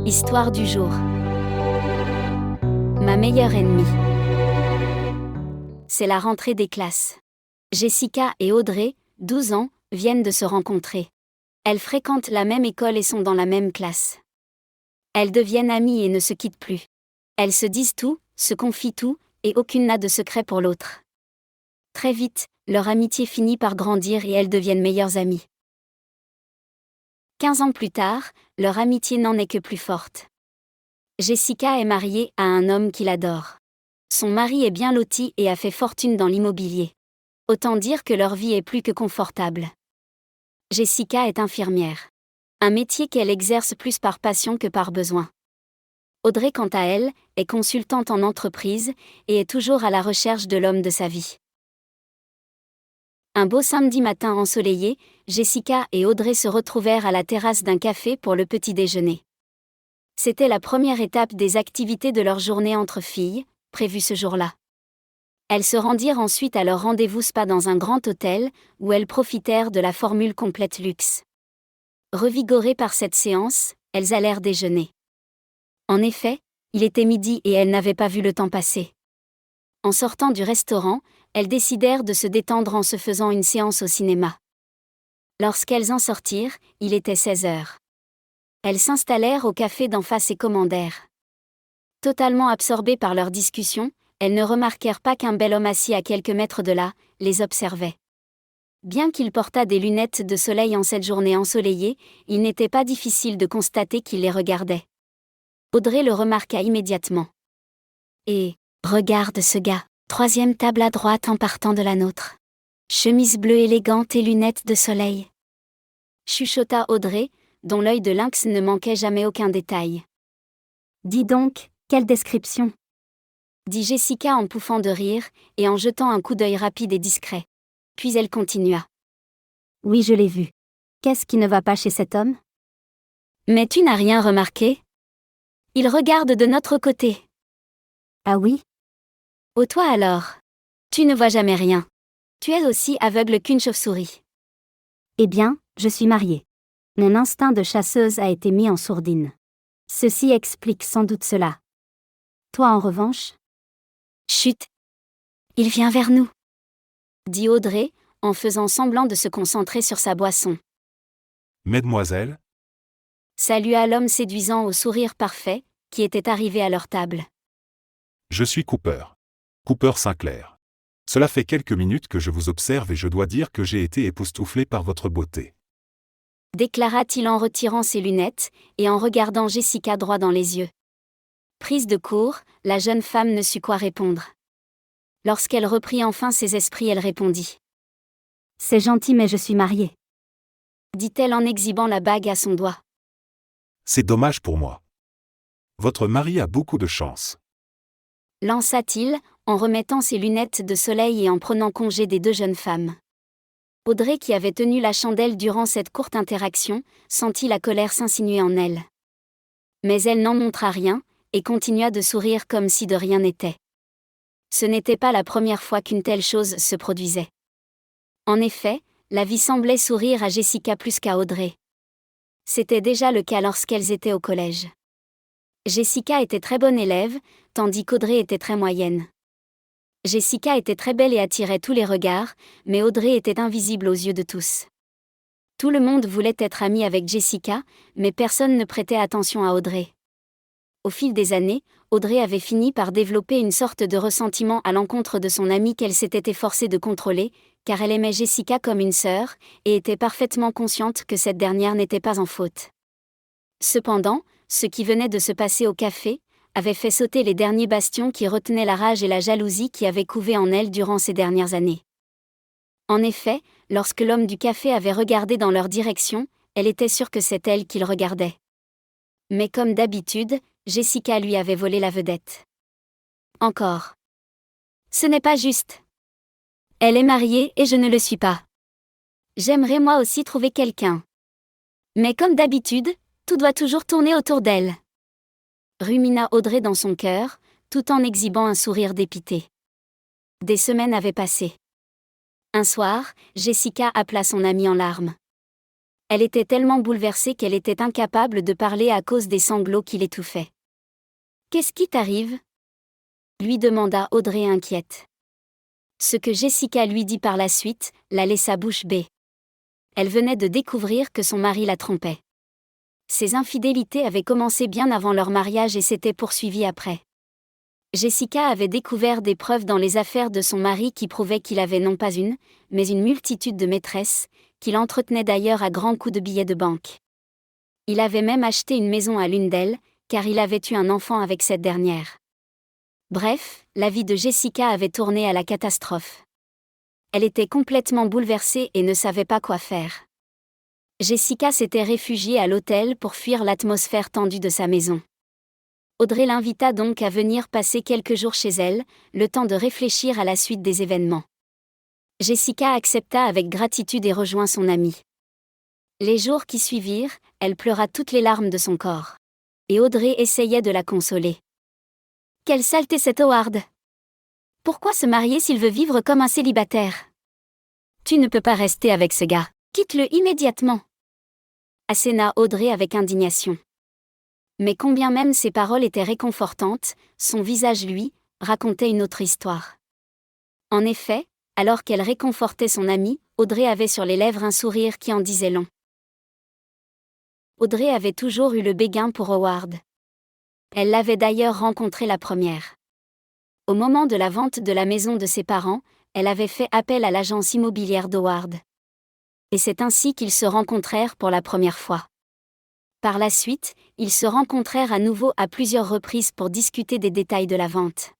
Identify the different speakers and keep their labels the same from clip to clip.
Speaker 1: Histoire du jour. Ma meilleure ennemie. C'est la rentrée des classes. Jessica et Audrey, 12 ans, viennent de se rencontrer. Elles fréquentent la même école et sont dans la même classe. Elles deviennent amies et ne se quittent plus. Elles se disent tout, se confient tout, et aucune n'a de secret pour l'autre. Très vite, leur amitié finit par grandir et elles deviennent meilleures amies. 15 ans plus tard, leur amitié n'en est que plus forte. Jessica est mariée à un homme qui l'adore. Son mari est bien loti et a fait fortune dans l'immobilier. Autant dire que leur vie est plus que confortable. Jessica est infirmière. Un métier qu'elle exerce plus par passion que par besoin. Audrey, quant à elle, est consultante en entreprise et est toujours à la recherche de l'homme de sa vie. Un beau samedi matin ensoleillé, Jessica et Audrey se retrouvèrent à la terrasse d'un café pour le petit déjeuner. C'était la première étape des activités de leur journée entre filles, prévue ce jour-là. Elles se rendirent ensuite à leur rendez-vous spa dans un grand hôtel, où elles profitèrent de la formule complète luxe. Revigorées par cette séance, elles allèrent déjeuner. En effet, il était midi et elles n'avaient pas vu le temps passer. En sortant du restaurant, elles décidèrent de se détendre en se faisant une séance au cinéma. Lorsqu'elles en sortirent, il était 16 heures. Elles s'installèrent au café d'en face et commandèrent. Totalement absorbées par leur discussion, elles ne remarquèrent pas qu'un bel homme assis à quelques mètres de là, les observait. Bien qu'il portât des lunettes de soleil en cette journée ensoleillée, il n'était pas difficile de constater qu'il les regardait. Audrey le remarqua immédiatement. Et « Regarde ce gars, troisième table à droite en partant de la nôtre. Chemise bleue élégante et lunettes de soleil. » chuchota Audrey, dont l'œil de lynx ne manquait jamais aucun détail. « Dis donc, quelle description !» dit Jessica en pouffant de rire, et en jetant un coup d'œil rapide et discret. Puis elle continua. « Oui, je l'ai vu. Qu'est-ce qui ne va pas chez cet homme ? Mais tu n'as rien remarqué ? Il regarde de notre côté. » Ah oui ? Oh toi alors ? Tu ne vois jamais rien. Tu es aussi aveugle qu'une chauve-souris. Eh bien, je suis mariée. Mon instinct de chasseuse a été mis en sourdine. Ceci explique sans doute cela. Toi en revanche ? Chut ! Il vient vers nous, dit Audrey, en faisant semblant de se concentrer sur sa boisson.
Speaker 2: Mesdemoiselles,
Speaker 1: Salua l'homme séduisant au sourire parfait, qui était arrivé à leur table.
Speaker 2: je suis Cooper. Cooper Sinclair. Cela fait quelques minutes que je vous observe et je dois dire que j'ai été époustouflé par votre beauté.
Speaker 1: Déclara-t-il en retirant ses lunettes, et en regardant Jessica droit dans les yeux. Prise de court, la jeune femme ne sut quoi répondre. Lorsqu'elle reprit enfin ses esprits, elle répondit. « C'est gentil mais je suis mariée. » dit-elle en exhibant la bague à son doigt.
Speaker 2: C'est dommage pour moi. Votre mari a beaucoup de chance.
Speaker 1: Lança-t-il, en remettant ses lunettes de soleil et en prenant congé des deux jeunes femmes. Audrey, qui avait tenu la chandelle durant cette courte interaction, sentit la colère s'insinuer en elle. Mais elle n'en montra rien, et continua de sourire comme si de rien n'était. Ce n'était pas la première fois qu'une telle chose se produisait. En effet, la vie semblait sourire à Jessica plus qu'à Audrey. C'était déjà le cas lorsqu'elles étaient au collège. Jessica était très bonne élève, tandis qu'Audrey était très moyenne. Jessica était très belle et attirait tous les regards, mais Audrey était invisible aux yeux de tous. Tout le monde voulait être ami avec Jessica, mais personne ne prêtait attention à Audrey. Au fil des années, Audrey avait fini par développer une sorte de ressentiment à l'encontre de son amie qu'elle s'était efforcée de contrôler, car elle aimait Jessica comme une sœur, et était parfaitement consciente que cette dernière n'était pas en faute. Cependant, ce qui venait de se passer au café avait fait sauter les derniers bastions qui retenaient la rage et la jalousie qui avaient couvé en elle durant ces dernières années. En effet, lorsque l'homme du café avait regardé dans leur direction, elle était sûre que c'est elle qu'il regardait. Mais comme d'habitude, Jessica lui avait volé la vedette. Encore. Ce n'est pas juste. Elle est mariée et je ne le suis pas. J'aimerais moi aussi trouver quelqu'un. Mais comme d'habitude, tout doit toujours tourner autour d'elle. Rumina Audrey dans son cœur, tout en exhibant un sourire dépité. Des semaines avaient passé. Un soir, Jessica appela son amie en larmes. Elle était tellement bouleversée qu'elle était incapable de parler à cause des sanglots qui l'étouffaient. « Qu'est-ce qui t'arrive ?» lui demanda Audrey inquiète. Ce que Jessica lui dit par la suite la laissa bouche bée. Elle venait de découvrir que son mari la trompait. Ces infidélités avaient commencé bien avant leur mariage et s'étaient poursuivies après. Jessica avait découvert des preuves dans les affaires de son mari qui prouvaient qu'il avait non pas une, mais une multitude de maîtresses, qu'il entretenait d'ailleurs à grands coups de billets de banque. Il avait même acheté une maison à l'une d'elles, car il avait eu un enfant avec cette dernière. Bref, la vie de Jessica avait tourné à la catastrophe. Elle était complètement bouleversée et ne savait pas quoi faire. Jessica s'était réfugiée à l'hôtel pour fuir l'atmosphère tendue de sa maison. Audrey l'invita donc à venir passer quelques jours chez elle, le temps de réfléchir à la suite des événements. Jessica accepta avec gratitude et rejoint son amie. Les jours qui suivirent, elle pleura toutes les larmes de son corps. Et Audrey essayait de la consoler. « Quelle saleté cet Howard ! Pourquoi se marier s'il veut vivre comme un célibataire ? Tu ne peux pas rester avec ce gars, quitte-le immédiatement !» asséna Audrey avec indignation. Mais combien même ses paroles étaient réconfortantes, son visage, lui, racontait une autre histoire. En effet, alors qu'elle réconfortait son amie, Audrey avait sur les lèvres un sourire qui en disait long. Audrey avait toujours eu le béguin pour Howard. Elle l'avait d'ailleurs rencontré la première. Au moment de la vente de la maison de ses parents, elle avait fait appel à l'agence immobilière d'Howard. Et c'est ainsi qu'ils se rencontrèrent pour la première fois. Par la suite, ils se rencontrèrent à nouveau à plusieurs reprises pour discuter des détails de la vente.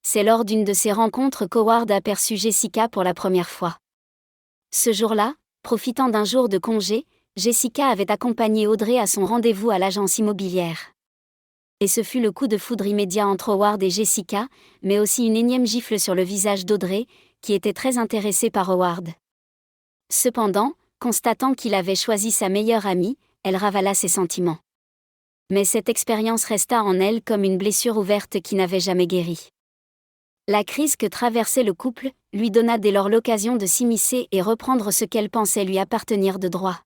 Speaker 1: C'est lors d'une de ces rencontres qu'Howard aperçut Jessica pour la première fois. Ce jour-là, profitant d'un jour de congé, Jessica avait accompagné Audrey à son rendez-vous à l'agence immobilière. Et ce fut le coup de foudre immédiat entre Howard et Jessica, mais aussi une énième gifle sur le visage d'Audrey, qui était très intéressée par Howard. Cependant, constatant qu'il avait choisi sa meilleure amie, elle ravala ses sentiments. Mais cette expérience resta en elle comme une blessure ouverte qui n'avait jamais guéri. La crise que traversait le couple lui donna dès lors l'occasion de s'immiscer et reprendre ce qu'elle pensait lui appartenir de droit.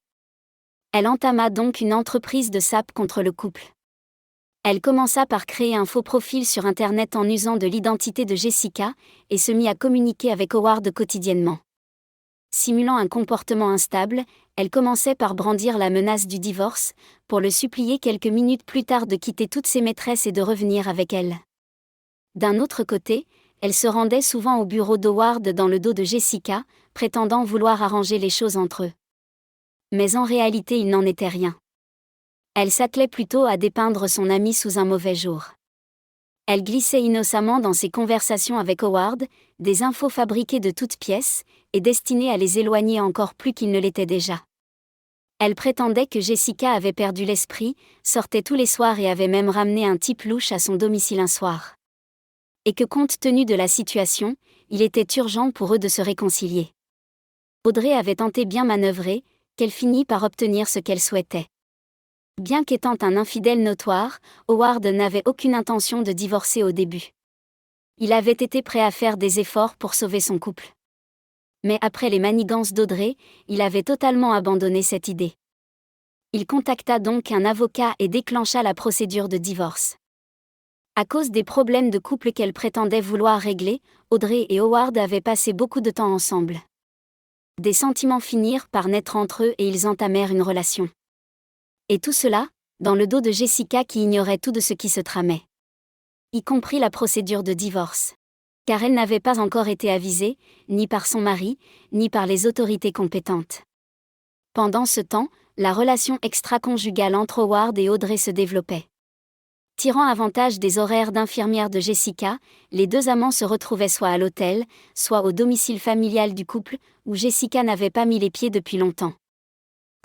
Speaker 1: Elle entama donc une entreprise de sape contre le couple. Elle commença par créer un faux profil sur Internet en usant de l'identité de Jessica et se mit à communiquer avec Howard quotidiennement. Simulant un comportement instable, elle commençait par brandir la menace du divorce, pour le supplier quelques minutes plus tard de quitter toutes ses maîtresses et de revenir avec elle. D'un autre côté, elle se rendait souvent au bureau d'Howard dans le dos de Jessica, prétendant vouloir arranger les choses entre eux. Mais en réalité il n'en était rien. Elle s'attelait plutôt à dépeindre son amie sous un mauvais jour. Elle glissait innocemment dans ses conversations avec Howard, des infos fabriquées de toutes pièces, et destinées à les éloigner encore plus qu'ils ne l'étaient déjà. Elle prétendait que Jessica avait perdu l'esprit, sortait tous les soirs et avait même ramené un type louche à son domicile un soir. Et que compte tenu de la situation, il était urgent pour eux de se réconcilier. Audrey avait tenté bien manœuvrer, qu'elle finit par obtenir ce qu'elle souhaitait. Bien qu'étant un infidèle notoire, Howard n'avait aucune intention de divorcer au début. Il avait été prêt à faire des efforts pour sauver son couple. Mais après les manigances d'Audrey, il avait totalement abandonné cette idée. Il contacta donc un avocat et déclencha la procédure de divorce. À cause des problèmes de couple qu'elle prétendait vouloir régler, Audrey et Howard avaient passé beaucoup de temps ensemble. Des sentiments finirent par naître entre eux et ils entamèrent une relation. Et tout cela, dans le dos de Jessica qui ignorait tout de ce qui se tramait. Y compris la procédure de divorce. Car elle n'avait pas encore été avisée, ni par son mari, ni par les autorités compétentes. Pendant ce temps, la relation extra-conjugale entre Howard et Audrey se développait. Tirant avantage des horaires d'infirmière de Jessica, les deux amants se retrouvaient soit à l'hôtel, soit au domicile familial du couple, où Jessica n'avait pas mis les pieds depuis longtemps.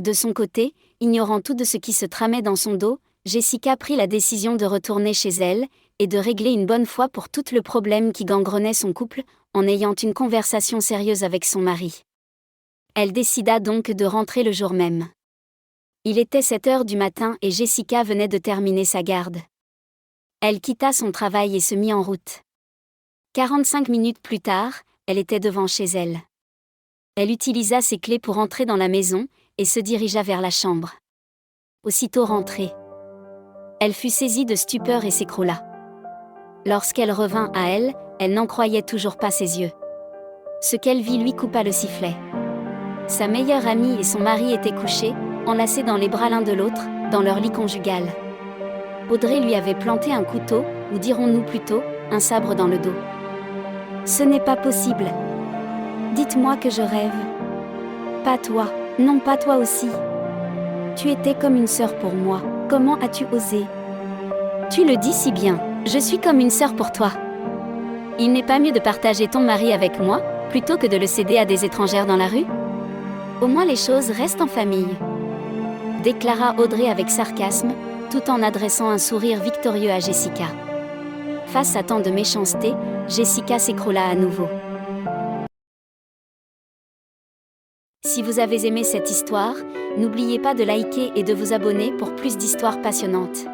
Speaker 1: De son côté, ignorant tout de ce qui se tramait dans son dos, Jessica prit la décision de retourner chez elle, et de régler une bonne fois pour tout le problème qui gangrenait son couple, en ayant une conversation sérieuse avec son mari. Elle décida donc de rentrer le jour même. Il était 7 heures du matin et Jessica venait de terminer sa garde. Elle quitta son travail et se mit en route. 45 minutes plus tard, elle était devant chez elle. Elle utilisa ses clés pour entrer dans la maison, et se dirigea vers la chambre. Aussitôt rentrée, elle fut saisie de stupeur et s'écroula. Lorsqu'elle revint à elle, elle n'en croyait toujours pas ses yeux. Ce qu'elle vit lui coupa le sifflet. Sa meilleure amie et son mari étaient couchés, enlacés dans les bras l'un de l'autre, dans leur lit conjugal. Audrey lui avait planté un couteau, ou dirons-nous plutôt, un sabre dans le dos. Ce n'est pas possible. Dites-moi que je rêve. Pas toi, non pas toi aussi. Tu étais comme une sœur pour moi, comment as-tu osé? Tu le dis si bien, je suis comme une sœur pour toi. Il n'est pas mieux de partager ton mari avec moi, plutôt que de le céder à des étrangères dans la rue? Au moins les choses restent en famille. Déclara Audrey avec sarcasme, tout en adressant un sourire victorieux à Jessica. Face à tant de méchanceté, Jessica s'écroula à nouveau. Si vous avez aimé cette histoire, n'oubliez pas de liker et de vous abonner pour plus d'histoires passionnantes.